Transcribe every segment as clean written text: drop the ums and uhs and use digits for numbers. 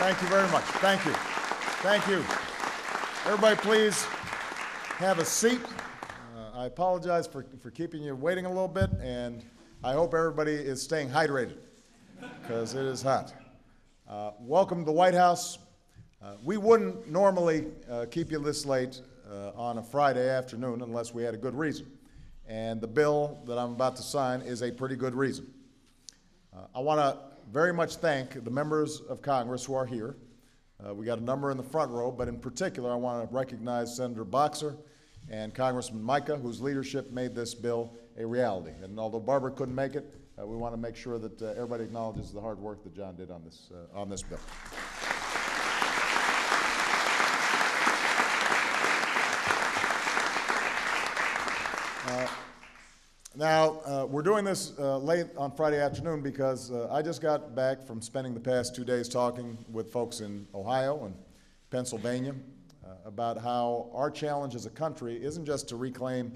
Thank you very much. Thank you. Thank you. Everybody, please have a seat. I apologize for keeping you waiting a little bit, and I hope everybody is staying hydrated because it is hot. Welcome to the White House. We wouldn't normally keep you this late on a Friday afternoon unless we had a good reason. And the bill that I'm about to sign is a pretty good reason. I want to very much thank the members of Congress who are here. We got a number in the front row, but in particular, I want to recognize Senator Boxer and Congressman Mica, whose leadership made this bill a reality. And although Barbara couldn't make it, we want to make sure that everybody acknowledges the hard work that John did on this bill. Now, we're doing this late on Friday afternoon because I just got back from spending the past 2 days talking with folks in Ohio and Pennsylvania about how our challenge as a country isn't just to reclaim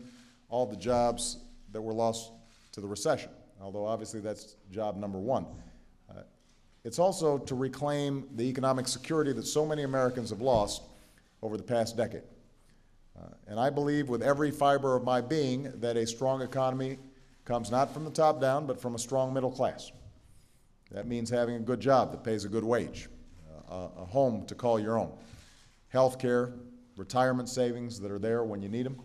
all the jobs that were lost to the recession, although obviously that's job number one. It's also to reclaim the economic security that so many Americans have lost over the past decade. And I believe with every fiber of my being that a strong economy comes not from the top down, but from a strong middle class. That means having a good job that pays a good wage, a home to call your own, health care, retirement savings that are there when you need them,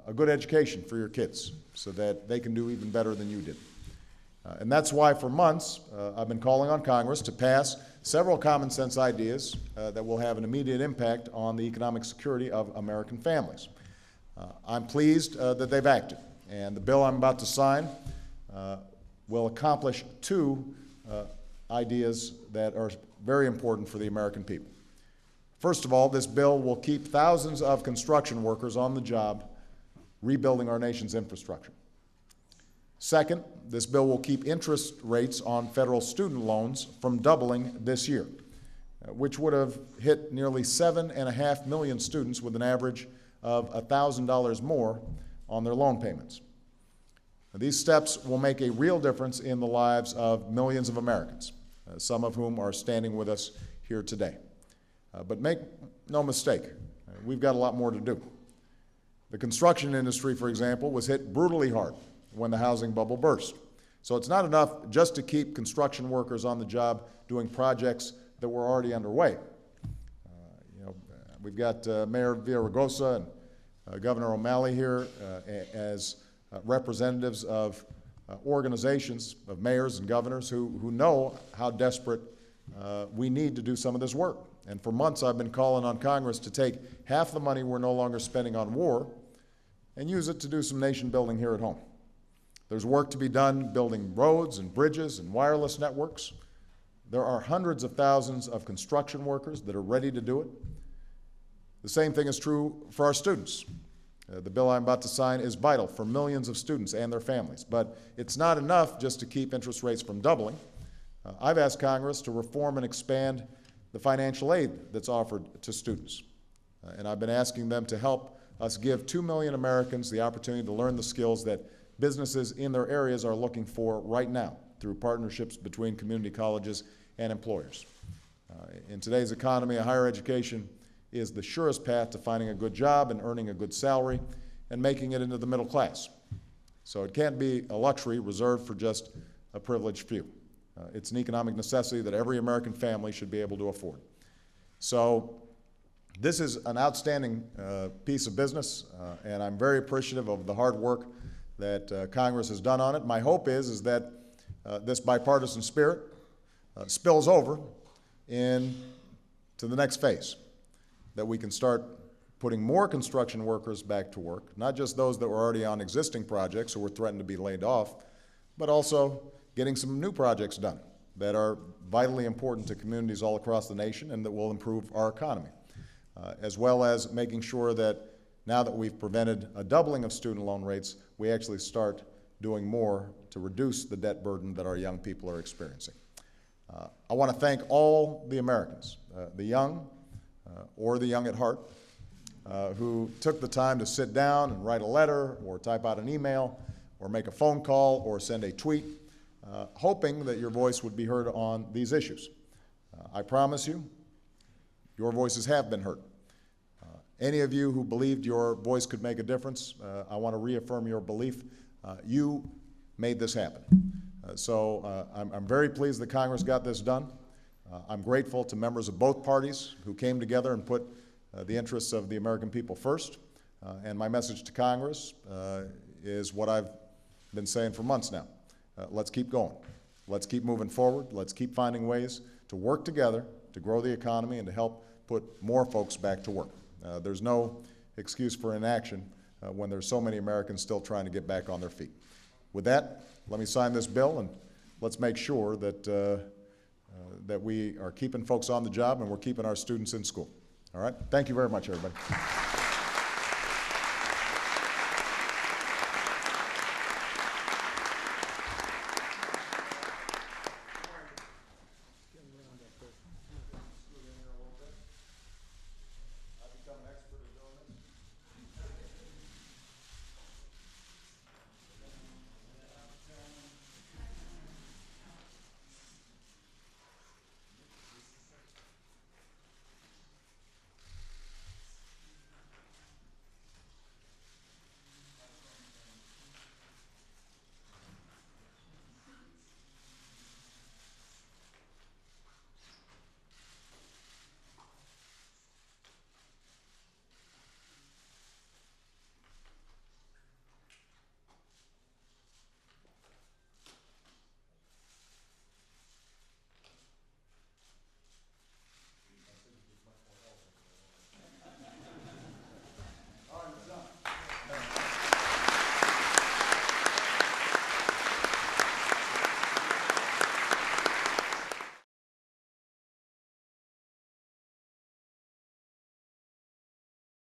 a good education for your kids so that they can do even better than you did. And that's why for months I've been calling on Congress to pass several common sense ideas that will have an immediate impact on the economic security of American families. I'm pleased that they've acted, and the bill I'm about to sign will accomplish two ideas that are very important for the American people. First of all, this bill will keep thousands of construction workers on the job rebuilding our nation's infrastructure. Second, this bill will keep interest rates on federal student loans from doubling this year, which would have hit nearly 7.5 million students with an average of $1,000 more on their loan payments. Now, these steps will make a real difference in the lives of millions of Americans, some of whom are standing with us here today. But make no mistake, we've got a lot more to do. The construction industry, for example, was hit brutally hard when the housing bubble burst. So it's not enough just to keep construction workers on the job doing projects that were already underway. We've got Mayor Villaraigosa and Governor O'Malley here as representatives of organizations, of mayors and governors who know how desperate we need to do some of this work. And for months I've been calling on Congress to take half the money we're no longer spending on war and use it to do some nation building here at home. There's work to be done building roads and bridges and wireless networks. There are hundreds of thousands of construction workers that are ready to do it. The same thing is true for our students. The bill I'm about to sign is vital for millions of students and their families, but it's not enough just to keep interest rates from doubling. I've asked Congress to reform and expand the financial aid that's offered to students, and I've been asking them to help us give 2 million Americans the opportunity to learn the skills that businesses in their areas are looking for right now through partnerships between community colleges and employers. In today's economy, a higher education is the surest path to finding a good job and earning a good salary and making it into the middle class. So it can't be a luxury reserved for just a privileged few. It's an economic necessity that every American family should be able to afford. So this is an outstanding piece of business, and I'm very appreciative of the hard work that Congress has done on it. My hope is that this bipartisan spirit spills over into the next phase, that we can start putting more construction workers back to work, not just those that were already on existing projects who were threatened to be laid off, but also getting some new projects done that are vitally important to communities all across the nation and that will improve our economy, as well as making sure that now that we've prevented a doubling of student loan rates, we actually start doing more to reduce the debt burden that our young people are experiencing. I want to thank all the Americans, the young or the young at heart, who took the time to sit down and write a letter or type out an email or make a phone call or send a tweet, hoping that your voice would be heard on these issues. I promise you, your voices have been heard. Any of you who believed your voice could make a difference, I want to reaffirm your belief. You made this happen. I'm very pleased that Congress got this done. I'm grateful to members of both parties who came together and put the interests of the American people first. And my message to Congress is what I've been saying for months now. Let's keep going. Let's keep moving forward. Let's keep finding ways to work together to grow the economy and to help put more folks back to work. There's no excuse for inaction when there's so many Americans still trying to get back on their feet. With that, let me sign this bill, and let's make sure that, that we are keeping folks on the job and we're keeping our students in school. All right? Thank you very much, everybody.